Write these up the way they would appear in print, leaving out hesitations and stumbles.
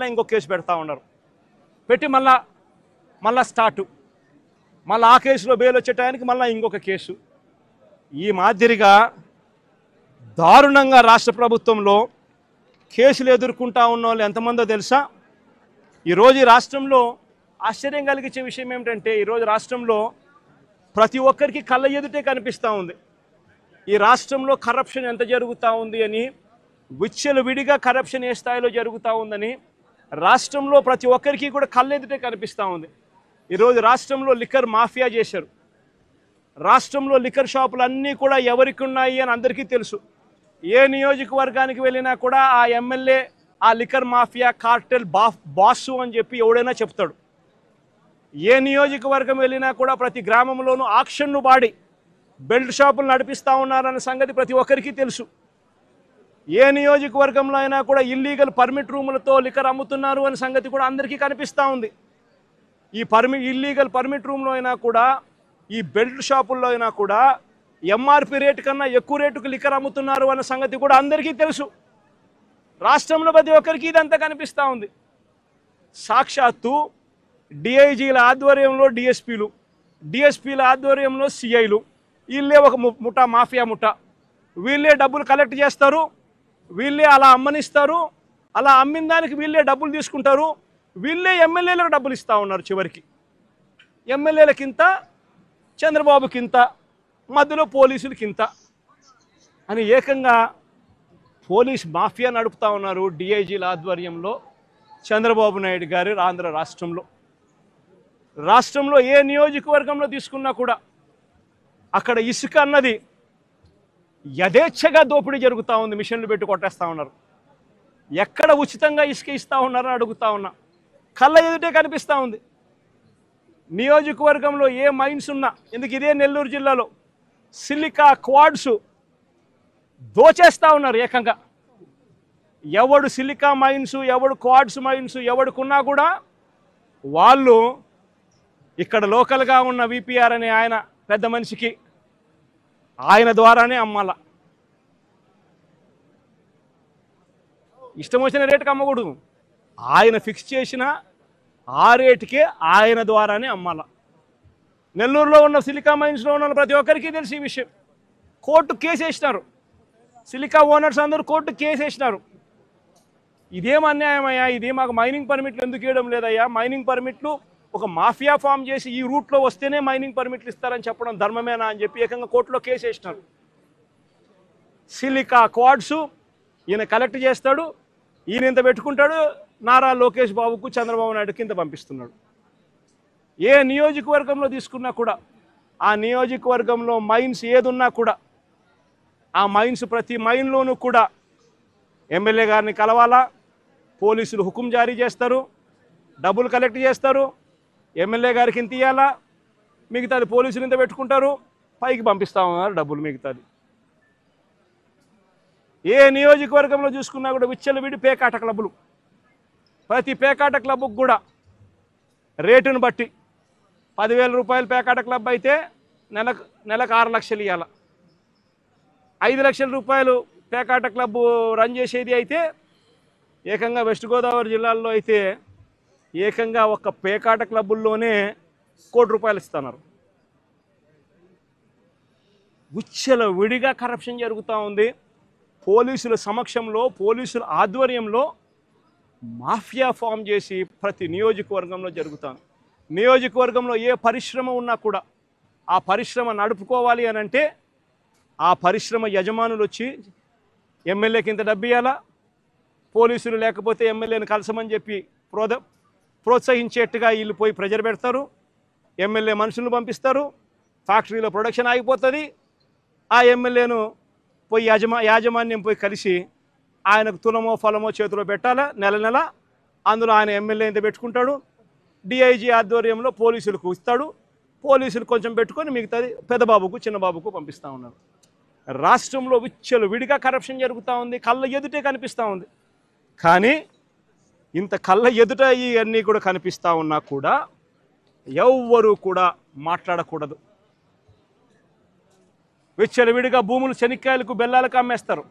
మళ్ళీ ఇంకో కేసు పెడతా ఉన్నారు. పెట్టి మళ్ళా స్టార్టు, మళ్ళీ ఆ కేసులో బెయిల్ వచ్చే టైంకి మళ్ళీ ఇంకొక కేసు. ఈ మాదిరిగా దారుణంగా రాష్ట్ర ప్రభుత్వంలో కేసులు ఎదుర్కొంటా ఉన్న వాళ్ళు ఎంతమందో తెలుసా? ఈరోజు ఈ రాష్ట్రంలో ఆశ్చర్యం కలిగించే విషయం ఏమిటంటే, ఈరోజు రాష్ట్రంలో ప్రతి ఒక్కరికి కళ్ళ ఎదుటే కనిపిస్తూ ఉంది ఈ రాష్ట్రంలో కరప్షన్ ఎంత జరుగుతూ ఉంది అని. విచ్చలవిడిగా కరప్షన్ ఏ స్థాయిలో జరుగుతూ ఉందని రాష్ట్రంలో ప్రతి ఒక్కరికి కూడా కళ్ళ ఎదుటే కనిపిస్తూ ఉంది. ఈరోజు రాష్ట్రంలో లిక్కర్ మాఫియా చేశారు. రాష్ట్రంలో లిక్కర్ షాపులు అన్నీ కూడా ఎవరికి ఉన్నాయి అని అందరికీ తెలుసు. ఏ నియోజకవర్గానికి వెళ్ళినా కూడా ఆ ఎమ్మెల్యే ఆ లిక్కర్ మాఫియా కార్టెల్ బాసు అని చెప్పి ఎవడైనా చెప్తాడు. ఏ నియోజకవర్గం వెళ్ళినా కూడా ప్రతి గ్రామంలోనూ ఆక్షన్ను వాడి బెల్ట్ షాపులు నడిపిస్తూ ఉన్నారన్న సంగతి ప్రతి ఒక్కరికి తెలుసు. ఏ నియోజకవర్గంలో అయినా కూడా ఇల్లీగల్ పర్మిట్ రూములతో లిక్కర్ అమ్ముతున్నారు అనే సంగతి కూడా అందరికీ కనిపిస్తూ ఉంది. ఈ ఇల్లీగల్ పర్మిట్ రూమ్లో అయినా కూడా, ఈ బెల్ట్ షాపుల్లో అయినా కూడా ఎంఆర్పి రేటు కన్నా ఎక్కువ రేటుకు లిక్కర్ అమ్ముతున్నారు అన్న సంగతి కూడా అందరికీ తెలుసు. రాష్ట్రంలో ప్రతి ఒక్కరికి ఇదంతా కనిపిస్తూ ఉంది. సాక్షాత్తు డిఐజీల ఆధ్వర్యంలో డిఎస్పీల ఆధ్వర్యంలో సిఐలు, వీళ్ళే ఒక ముఠా, మాఫియా ముఠా. వీళ్ళే డబ్బులు కలెక్ట్ చేస్తారు, వీళ్ళే అలా అమ్మనిస్తారు, అలా అమ్మిన దానికి వీళ్ళే డబ్బులు తీసుకుంటారు, వీళ్ళే ఎమ్మెల్యేలకు డబ్బులు ఇస్తూ ఉన్నారు. చివరికి ఎమ్మెల్యేలకింత, చంద్రబాబుకింత, మధ్యలో పోలీసులకింత అని ఏకంగా పోలీస్ మాఫియా నడుపుతూ ఉన్నారు డిఐజీల ఆధ్వర్యంలో చంద్రబాబు నాయుడు గారి ఆంధ్ర రాష్ట్రంలో ఏ నియోజకవర్గంలో తీసుకున్నా కూడా అక్కడ ఇసుక అన్నది యథేచ్ఛగా దోపిడీ జరుగుతూ ఉంది. మిషన్లు పెట్టి కొట్టేస్తూ ఉన్నారు. ఎక్కడ ఉచితంగా ఇసుక ఇస్తూ ఉన్నారని అడుగుతూ ఉన్నా. కళ్ళ ఎదుటే కనిపిస్తూ ఉంది. నియోజకవర్గంలో ఏ మైన్స్ ఉన్నా, ఎందుకు ఇదే నెల్లూరు జిల్లాలో సిలికా క్వాడ్స్ దోచేస్తూ ఉన్నారు ఏకంగా. ఎవడు సిలికా మైన్స్, ఎవడు క్వాడ్స్ మైన్స్ ఎవడుకున్నా కూడా వాళ్ళు ఇక్కడ లోకల్గా ఉన్న విపిఆర్ అనే ఆయన పెద్ద మనిషికి ఆయన ద్వారానే అమ్మాల. ఇష్టం వచ్చిన రేటుకి అమ్మకూడదు. ఆయన ఫిక్స్ చేసిన ఆ రేటుకే ఆయన ద్వారానే అమ్మాల. నెల్లూరులో ఉన్న సిలికా మైన్స్లో ఉన్న ప్రతి ఒక్కరికి తెలిసి ఈ విషయం. కోర్టు కేసు వేసినారు. సిలికా ఓనర్స్ అందరూ కోర్టు కేసు వేసినారు. ఇదేం అన్యాయమయ్యా, ఇది మాకు మైనింగ్ పర్మిట్లు ఎందుకు ఇవ్వడం లేదయ్యా, మైనింగ్ పర్మిట్లు ఒక మాఫియా ఫామ్ చేసి ఈ రూట్లో వస్తేనే మైనింగ్ పర్మిట్లు ఇస్తారని చెప్పడం ధర్మమేనా అని చెప్పి ఏకంగా కోర్టులో కేసు వేసినారు. సిలికా క్వాడ్స్ ఈయన కలెక్ట్ చేస్తాడు, ఈయన ఇంత పెట్టుకుంటాడు, నారా లోకేష్ బాబుకు చంద్రబాబు నాయుడుకి ఇంత పంపిస్తున్నాడు. ఏ నియోజకవర్గంలో తీసుకున్నా కూడా ఆ నియోజకవర్గంలో మైన్స్ ఏదున్నా కూడా ఆ మైన్స్ ప్రతి మైన్లోనూ కూడా ఎమ్మెల్యే గారిని కలవాలా, పోలీసులు హుకుం జారీ చేస్తారు, డబ్బులు కలెక్ట్ చేస్తారు, ఎమ్మెల్యే గారికి ఇంత ఇవ్వాలా, మిగతాది పోలీసులు ఇంత పెట్టుకుంటారు, పైకి పంపిస్తా ఉన్నారు డబ్బులు మిగతాది. ఏ నియోజకవర్గంలో చూసుకున్నా కూడా విచ్చలవిడి పేకాట క్లబ్బులు. ప్రతి పేకాట క్లబ్కు కూడా రేటును బట్టి 10,000 రూపాయలు పేకాట క్లబ్ అయితే నెలకు 6 లక్షలు ఇవ్వాలి. 5 లక్షల రూపాయలు పేకాట క్లబ్ రన్ చేసేది అయితే ఏకంగా వెస్ట్ గోదావరి జిల్లాల్లో అయితే ఏకంగా ఒక పేకాట క్లబ్బుల్లోనే ₹1 కోటి ఇస్తున్నారు. విచ్చల విడిగా కరప్షన్ జరుగుతూ ఉంది. పోలీసుల సమక్షంలో, పోలీసుల ఆధ్వర్యంలో మాఫియా ఫామ్ చేసి ప్రతి నియోజకవర్గంలో జరుగుతాను. నియోజకవర్గంలో ఏ పరిశ్రమ ఉన్నా కూడా ఆ పరిశ్రమ నడుపుకోవాలి అని అంటే ఆ పరిశ్రమ యజమానులు వచ్చి ఎమ్మెల్యేకి ఇంత డబ్బు ఇవ్వాలా, పోలీసులు లేకపోతే ఎమ్మెల్యేని కలసమని చెప్పి ప్రోత్సహించేట్టుగా వీళ్ళు పోయి ప్రెజర్ పెడతారు, ఎమ్మెల్యే మనుషులను పంపిస్తారు, ఫ్యాక్టరీలో ప్రొడక్షన్ ఆగిపోతుంది. ఆ ఎమ్మెల్యేను పోయి యాజమాన్యం పోయి కలిసి ఆయనకు తులమో ఫలమో చేతిలో పెట్టాలా నెల, అందులో ఆయన ఎమ్మెల్యే ఇంత పెట్టుకుంటాడు, డిఐజీ ఆధ్వర్యంలో పోలీసులకు ఇస్తాడు, పోలీసులు కొంచెం పెట్టుకొని మిగతాది పెద్దబాబుకు చిన్నబాబుకు పంపిస్తూ ఉన్నారు. రాష్ట్రంలో విచ్చలు విడిగా కరప్షన్ జరుగుతూ ఉంది, కళ్ళ ఎదుటే కనిపిస్తూ ఉంది. కానీ ఇంత కళ్ళ ఎదుట ఇవన్నీ కూడా కనిపిస్తూ ఉన్నా కూడా ఎవ్వరూ కూడా మాట్లాడకూడదు. విచ్చలు విడిగా భూములు శనిక్కాయలకు బెల్లాలకు అమ్మేస్తారు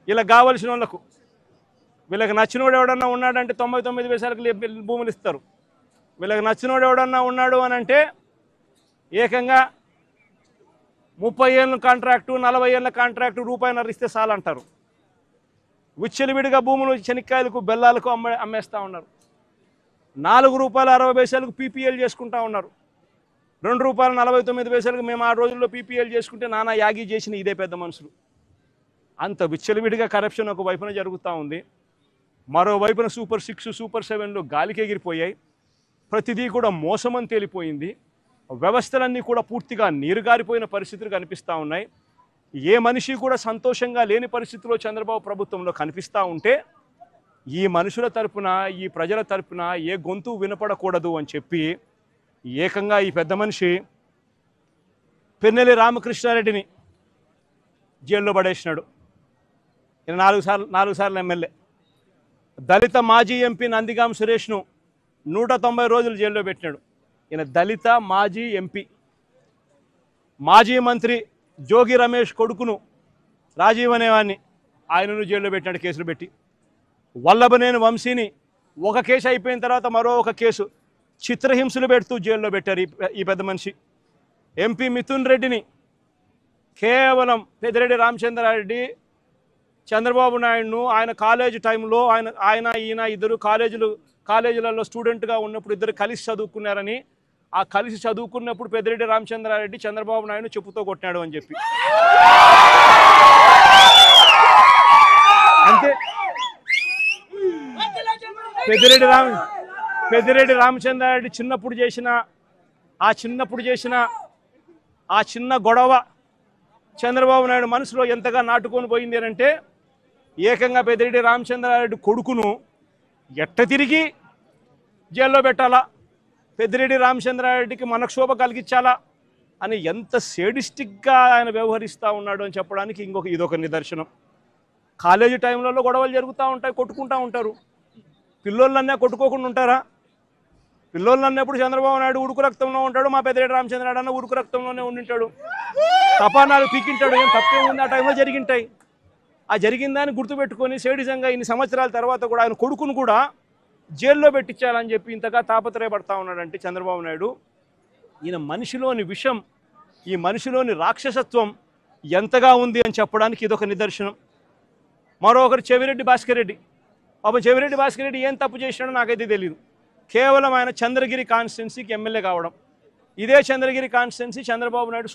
ఇలా కావలసిన వాళ్ళకు. వీళ్ళకి నచ్చినోడు ఎవడన్నా ఉన్నాడంటే 99 పైసలకు భూములు ఇస్తారు. వీళ్ళకి నచ్చినోడు ఎవడన్నా ఉన్నాడు అని అంటే ఏకంగా 30 ఏళ్ళ కాంట్రాక్టు 40 ఏళ్ళ కాంట్రాక్టు రూపాయిన్నర ఇస్తే చాలంటారు. విచ్చలవిడిగా భూములు శనక్కాయలకు బెల్లాలకు అమ్మేస్తూ ఉన్నారు. ₹4.60 పీపీఎల్ చేసుకుంటా ఉన్నారు. ₹2.49 మేము ఆ రోజుల్లో పీపీఎల్ చేసుకుంటే నానా యాగి చేసిన ఇదే పెద్ద మనుషులు. అంత విచ్చలవిడిగా కరప్షన్ ఒక వైపున జరుగుతూ ఉంది. మరోవైపున సూపర్ 6 సూపర్ 7లు గాలికి ఎగిరిపోయాయి. ప్రతిదీ కూడా మోసమని తేలిపోయింది. వ్యవస్థలన్నీ కూడా పూర్తిగా నీరుగారిపోయిన పరిస్థితులు కనిపిస్తూ ఉన్నాయి. ఏ మనిషి కూడా సంతోషంగా లేని పరిస్థితిలో చంద్రబాబు ప్రభుత్వంలో కనిపిస్తూ ఉంటే ఈ మనుషుల తరపున ఈ ప్రజల తరపున ఏ గొంతు వినపడకూడదు అని చెప్పి ఏకంగా ఈ పెద్ద మనిషి పిన్నెల్లి రామకృష్ణారెడ్డిని జైల్లో పడేసినాడు. ఈయన 4 సార్లు ఎమ్మెల్యే. దళిత మాజీ ఎంపీ నందిగాం సురేష్ను 190 రోజులు జైల్లో పెట్టినాడు. ఈయన దళిత మాజీ ఎంపీ. మాజీ మంత్రి జోగి రమేష్ కొడుకును రాజీవ్ అనేవాడిని ఆయనను జైల్లో పెట్టినాడు కేసులు పెట్టి. వల్లభనేని వంశీని ఒక కేసు అయిపోయిన తర్వాత మరో ఒక కేసు చిత్రహింసలు పెడుతూ జైల్లో పెట్టారు ఈ పెద్ద మనిషి. ఎంపీ మిథున్ రెడ్డిని కేవలం పెద్దిరెడ్డి రామచంద్రారెడ్డి చంద్రబాబు నాయుడును ఆయన కాలేజీ టైంలో ఈయన ఇద్దరు కాలేజీలలో స్టూడెంట్గా ఉన్నప్పుడు ఇద్దరు కలిసి చదువుకున్నారని, ఆ కలిసి చదువుకున్నప్పుడు పెద్దిరెడ్డి రామచంద్రారెడ్డి చంద్రబాబు నాయుడు చెప్పుతో కొట్టినాడు అని చెప్పి. అంతే. పెద్దిరెడ్డి రామచంద్రారెడ్డి చిన్నప్పుడు చేసిన ఆ చిన్న గొడవ చంద్రబాబు నాయుడు మనసులో ఎంతగా నాటుకొని పోయింది అని అంటే ఏకంగా పెద్దిరెడ్డి రామచంద్రారెడ్డి కొడుకును ఎట్ట తిరిగి జైల్లో పెట్టాలా, పెద్దిరెడ్డి రామచంద్రారెడ్డికి మనక్షోభ కలిగించాలా అని ఎంత సేడిస్టిక్గా ఆయన వ్యవహరిస్తూ ఉన్నాడు అని చెప్పడానికి ఇదొక నిదర్శనం. కాలేజీ టైంలలో గొడవలు జరుగుతూ ఉంటాయి, కొట్టుకుంటూ ఉంటారు. పిల్లోళ్ళన్నా కొట్టుకోకుండా ఉంటారా? పిల్లోళ్ళు అన్నప్పుడు చంద్రబాబు నాయుడు ఉడుకు రక్తంలో ఉంటాడు, మా పెద్దిరెడ్డి రామచంద్రారెడ్డి అన్న ఉడుకు రక్తంలోనే ఉండింటాడు. తపానాలు పీకింటాడు. ఏం తప్పేముంది? ఆ టైంలో జరిగింటాయి. ఆ జరిగిందాన్ని గుర్తుపెట్టుకొని సేడిజంగా ఇన్ని సంవత్సరాల తర్వాత కూడా ఆయన కొడుకును కూడా జైల్లో పెట్టించాలని చెప్పి ఇంతగా తాపత్రయపడతా ఉన్నాడంటే చంద్రబాబు నాయుడు. ఈయన మనిషిలోని విషం, ఈ మనిషిలోని రాక్షసత్వం ఎంతగా ఉంది అని చెప్పడానికి ఇదొక నిదర్శనం. మరొకరు చెవిరెడ్డి భాస్కర్ రెడ్డి. పాపం చెవిరెడ్డి భాస్కర్ రెడ్డి ఏం తప్పు చేసినాడో నాకైతే తెలియదు. కేవలం ఆయన చంద్రగిరి కాన్స్టిట్యున్సీకి ఎమ్మెల్యే కావడం. ఇదే చంద్రగిరి కాన్స్టిట్యున్సీ చంద్రబాబు నాయుడు